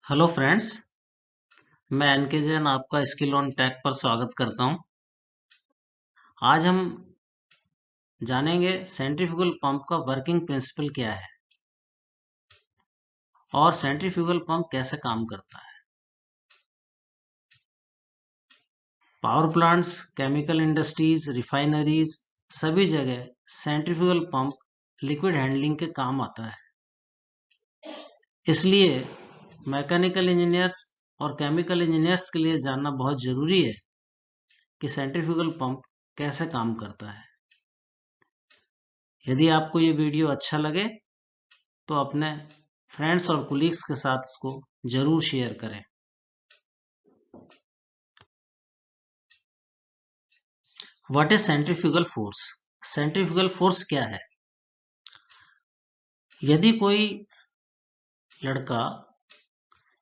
Hello friends, मैं N K Jain आपका skill on take पर स्वागत करता हूं। आज हम जानेंगे सेंट्रीफ्यूगल पंप का वर्किंग प्रिंसिपल क्या है और सेंट्रीफ्यूगल पंप कैसे काम करता है। Power plants, chemical industries, refineries, सभी जगह सेंट्रीफ्यूगल पंप लिक्विड हैंडलिंग के काम आता है। इसलिए मैकेनिकल इंजीनियर्स और केमिकल इंजीनियर्स के लिए जानना बहुत जरूरी है कि सेंट्रीफ्यूगल पंप कैसे काम करता है। यदि आपको ये वीडियो अच्छा लगे तो अपने फ्रेंड्स और कोलीग्स के साथ इसको जरूर शेयर करें। What is centrifugal force? Centrifugal force क्या है? यदि कोई लड़का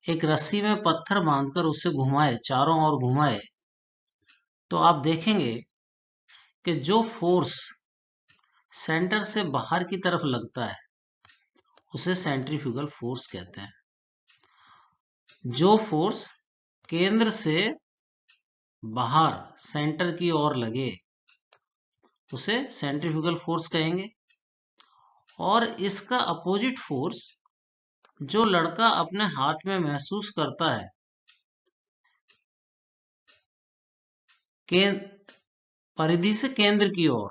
एक रस्सी में पत्थर बांधकर उसे घुमाए, चारों ओर घुमाए, तो आप देखेंगे कि जो फोर्स सेंटर से बाहर की तरफ लगता है उसे सेंट्रीफ्यूगल फोर्स कहते हैं। जो फोर्स केंद्र से बाहर सेंटर की ओर लगे उसे सेंट्रीफ्यूगल फोर्स कहेंगे। और इसका अपोजिट फोर्स जो लड़का अपने हाथ में महसूस करता है परिधि से केंद्र की ओर,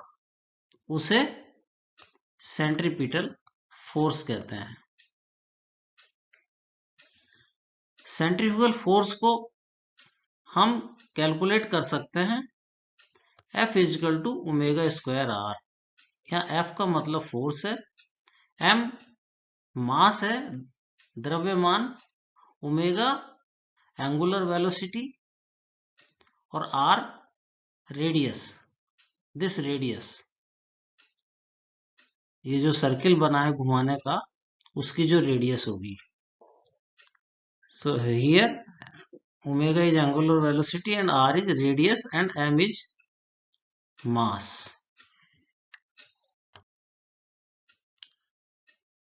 उसे सेंट्रीपिटल फोर्स कहते हैं। सेंट्रीफ्यूगल फोर्स को हम कैलकुलेट कर सकते हैं F is equal to omega square R. यहाँ F का मतलब फोर्स है, M मास है, द्रव्यमान, ओमेगा एंगुलर वेलोसिटी और R रेडियस। दिस रेडियस, ये जो सर्किल बना है घुमाने का, उसकी जो रेडियस होगी। So here omega is angular velocity and r is radius and m is mass.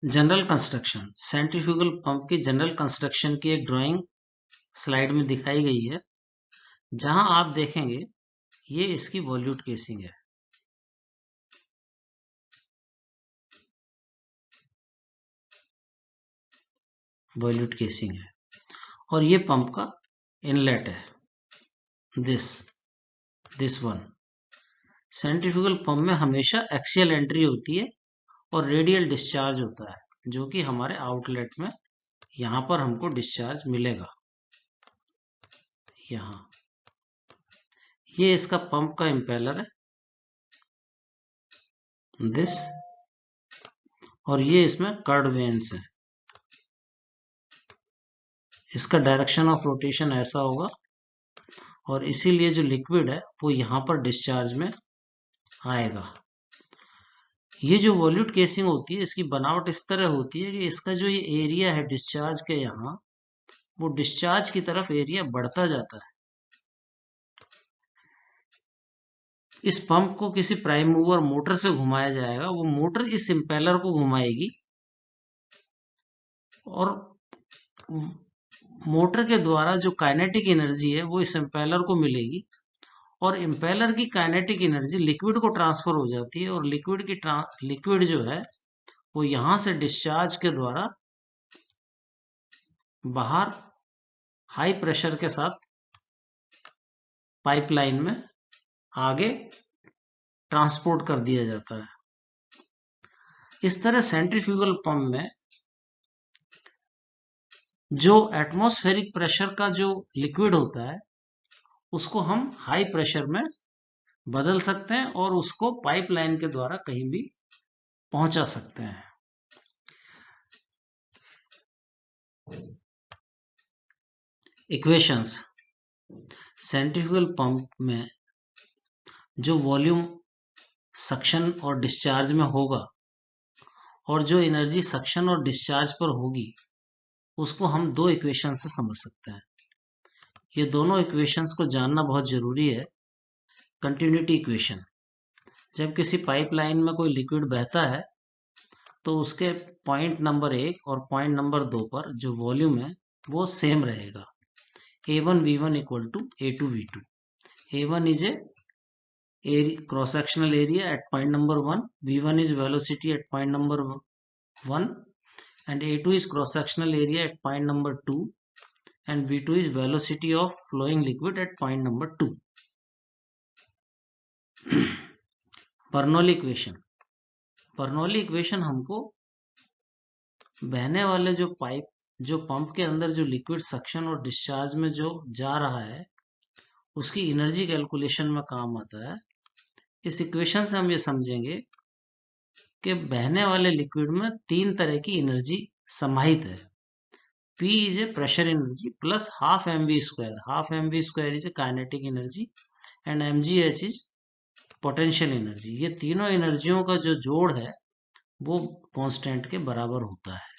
General construction, centrifugal pump की जनरल कंस्ट्रक्शन की एक ड्राइंग स्लाइड में दिखाई गई है, जहां आप देखेंगे ये इसकी वॉल्यूट केसिंग है। वॉल्यूट केसिंग है और ये पंप का इनलेट है, दिस वन। सेंट्रीफ्यूगल पंप में हमेशा एक्सियल एंट्री होती है और रेडियल डिस्चार्ज होता है, जो कि हमारे आउटलेट में यहां पर हमको डिस्चार्ज मिलेगा। यहां ये इसका पंप का इंपेलर है, दिस, और ये इसमें कर्ड वेन्स है। इसका डायरेक्शन ऑफ रोटेशन ऐसा होगा और इसीलिए जो लिक्विड है वो यहां पर डिस्चार्ज में आएगा। ये जो वॉल्यूट केसिंग होती है, इसकी बनावट इस तरह होती है कि इसका जो ये एरिया है डिस्चार्ज के यहां, वो डिस्चार्ज की तरफ एरिया बढ़ता जाता है। इस पंप को किसी प्राइम मूवर मोटर से घुमाया जाएगा, वो मोटर इस इंपेलर को घुमाएगी और मोटर के द्वारा जो काइनेटिक एनर्जी है वो इस इंपेलर को मिलेगी और इंपेलर की काइनेटिक एनर्जी लिक्विड को ट्रांसफर हो जाती है और लिक्विड जो है वो यहां से डिस्चार्ज के द्वारा बाहर हाई प्रेशर के साथ पाइपलाइन में आगे ट्रांसपोर्ट कर दिया जाता है। इस तरह सेंट्रीफ्यूगल पंप में जो एटमॉस्फेरिक प्रेशर का जो लिक्विड होता है उसको हम हाई प्रेशर में बदल सकते हैं और उसको पाइपलाइन के द्वारा कहीं भी पहुंचा सकते हैं। इक्वेशंस, सेंट्रीफ्यूगल पंप में जो वॉल्यूम सक्शन और डिस्चार्ज में होगा और जो एनर्जी सक्शन और डिस्चार्ज पर होगी, उसको हम दो इक्वेशन से समझ सकते हैं। ये दोनों इक्वेशंस को जानना बहुत जरूरी है। कंटिन्यूटी इक्वेशन, जब किसी पाइपलाइन में कोई लिक्विड बहता है तो उसके पॉइंट नंबर 1 और पॉइंट नंबर 2 पर जो वॉल्यूम है वो सेम रहेगा। A1 V1 equal to A2 V2। A1 is a cross sectional area at point number 1, V1 is velocity at point number 1, and A2 is cross sectional area at point number 2, and V2 is velocity of flowing liquid at point number 2. Bernoulli equation हमको बहने वाले जो pump के अंदर जो liquid suction और discharge में जो जा रहा है उसकी एनर्जी कैलकुलेशन में काम आता है। इस इक्वेशन से हम ये समझेंगे कि बहने वाले लिक्विड में 3 तरह की एनर्जी समाहित है। P is a pressure energy plus half mv square. Half mv square is a kinetic energy and mgh is potential energy. ये तीनों एनर्जियों का जो जोड़ है वो कांस्टेंट के बराबर होता है।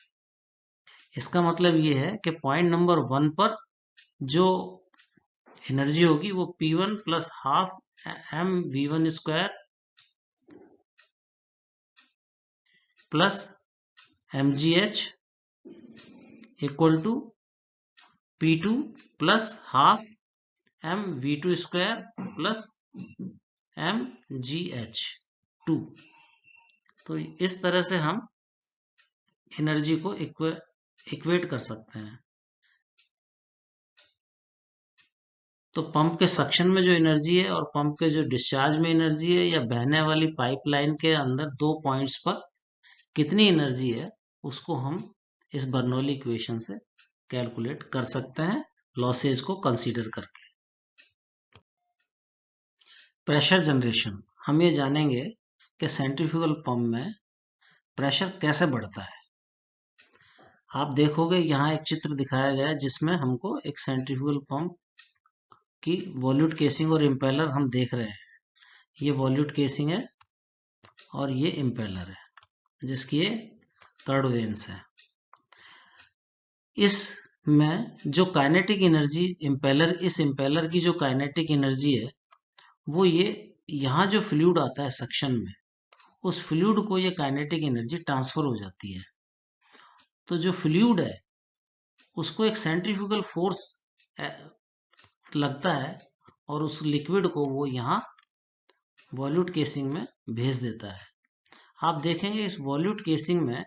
इसका मतलब ये है कि पॉइंट नंबर 1 पर जो एनर्जी होगी वो P1 plus half mv1 square plus mgh equal to P2 plus half mv2 square plus mgh2। तो इस तरह से हम एनर्जी को इक्वेट कर सकते हैं। तो पंप के सक्शन में जो एनर्जी है और पंप के जो डिस्चार्ज में एनर्जी है या बहने वाली पाइपलाइन के अंदर 2 पॉइंट्स पर कितनी एनर्जी है उसको हम इस बर्नौली इक्वेशन से कैलकुलेट कर सकते हैं लॉसेज को कंसीडर करके। प्रेशर जनरेशन, हम ये जानेंगे कि सेंट्रीफ्यूगल पंप में प्रेशर कैसे बढ़ता है। आप देखोगे यहाँ एक चित्र दिखाया गया है जिसमें हमको एक सेंट्रीफ्यूगल पंप की वॉल्यूट केसिंग और इम्पेलर हम देख रहे हैं। ये वॉल्यूट केसिंग है और ये इम्पेलर है जिसकी ये थर्ड वेन्स है। इसमें जो काइनेटिक एनर्जी इस इम्पेलर की जो काइनेटिक एनर्जी है वो ये यहाँ जो फ्लूइड आता है सक्शन में उस फ्लूइड को ये काइनेटिक एनर्जी ट्रांसफर हो जाती है। तो जो फ्लूइड है उसको एक सेंट्रीफ्यूगल फोर्स लगता है और उस लिक्विड को वो यहाँ वॉल्यूट केसिंग में भेज देता है। आप देखेंगे इस वॉल्यूट केसिंग में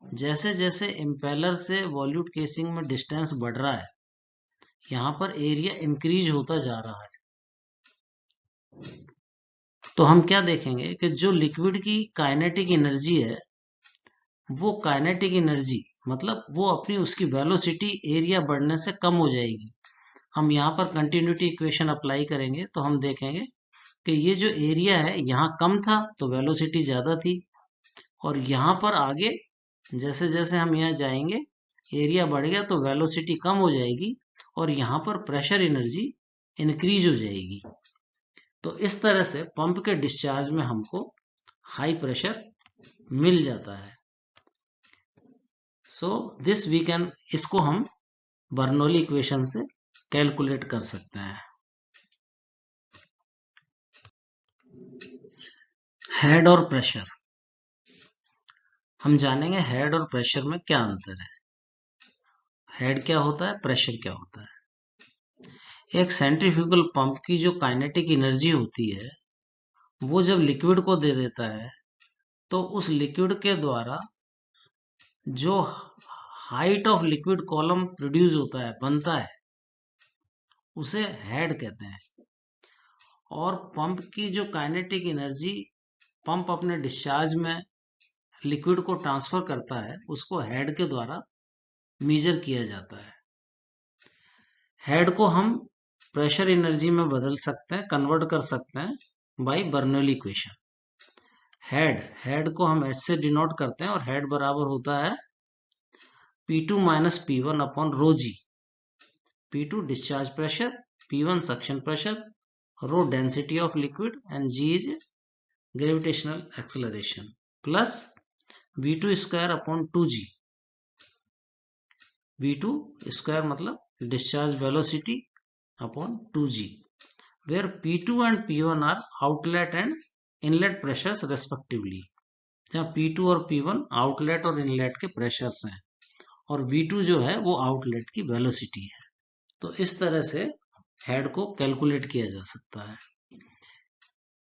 जैसे जैसे इम्पेलर से वॉल्यूट केसिंग में डिस्टेंस बढ़ रहा है यहाँ पर एरिया इंक्रीज होता जा रहा है। तो हम क्या देखेंगे कि जो लिक्विड की काइनेटिक एनर्जी है वो काइनेटिक एनर्जी मतलब वो अपनी उसकी वेलोसिटी एरिया बढ़ने से कम हो जाएगी। हम यहाँ पर कंटिन्यूटी इक्वेशन अप्लाई करेंगे तो हम देखेंगे कि ये जो एरिया है यहाँ कम था तो वेलोसिटी ज़्यादा थी और यहाँ पर आगे जैसे जैसे हम यहाँ जाएंगे एरिया बढ़ गया तो वेलोसिटी कम हो जाएगी और यहाँ पर प्रेशर एनर्जी इंक्रीज हो जाएगी। तो इस तरह से पंप के डिस्चार्ज में हमको हाई प्रेशर मिल जाता है। सो दिस वी कैन, इसको हम बर्नौली इक्वेशन से कैलकुलेट कर सकते हैं। हेड और प्रेशर, हम जानेंगे हेड और प्रेशर में क्या अंतर है। हेड क्या होता है, प्रेशर क्या होता है। एक सेंट्रीफ्यूगल पंप की जो काइनेटिक एनर्जी होती है वो जब लिक्विड को दे देता है तो उस लिक्विड के द्वारा जो height of liquid column produce होता है, बनता है, उसे हेड कहते हैं। और पंप की जो काइनेटिक एनर्जी पंप अपने डिस्चार्ज में लिक्विड को ट्रांसफर करता है उसको हेड के द्वारा मेजर किया जाता है। हेड को हम प्रेशर एनर्जी में बदल सकते हैं, कन्वर्ट कर सकते हैं बाय बर्नौली इक्वेशन। हेड को हम H से डिनोट करते हैं और हेड बराबर होता है P2 minus P1 upon rho G. P2 discharge pressure, P1 suction pressure, rho density of liquid and G is gravitational acceleration plus V2 square upon 2G। V2 square मतलब discharge velocity upon 2G, where P2 and P1 are outlet and inlet pressures respectively। जहाँ P2 और P1 outlet और inlet के pressures हैं और V2 जो है वो आउटलेट की वेलोसिटी है। तो इस तरह से हेड को कैलकुलेट किया जा सकता है।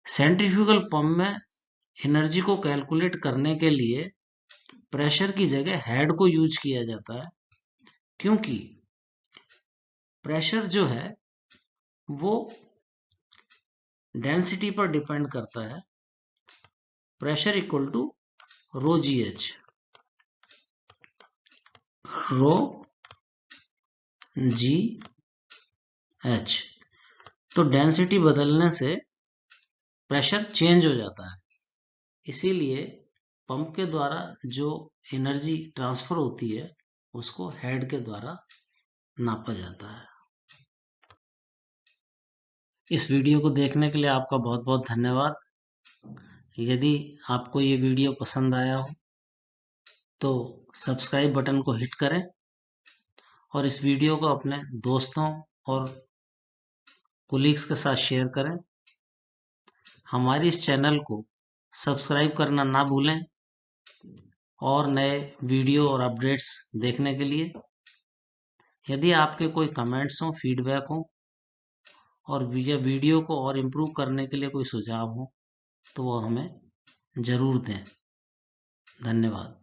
सेंट्रीफ्यूगल पंप में एनर्जी को कैलकुलेट करने के लिए प्रेशर की जगह हेड को यूज किया जाता है, क्योंकि प्रेशर जो है वो डेंसिटी पर डिपेंड करता है। Pressure equal to rho G H, rho G H. तो डेंसिटी बदलने से प्रेशर चेंज हो जाता है, इसीलिए पंप के द्वारा जो एनर्जी ट्रांसफर होती है उसको हेड के द्वारा नापा जाता है। इस वीडियो को देखने के लिए आपका बहुत बहुत धन्यवाद। यदि आपको ये वीडियो पसंद आया हो तो सब्सक्राइब बटन को हिट करें और इस वीडियो को अपने दोस्तों और कोलीग्स के साथ शेयर करें। हमारी इस चैनल को सब्सक्राइब करना ना भूलें और नए वीडियो और अपडेट्स देखने के लिए। यदि आपके कोई कमेंट्स हो, फीडबैक हो और वीडियो को और इम्प्रूव करने के लिए कोई सुझाव हो तो वो हमें ज़रूर दें। धन्यवाद।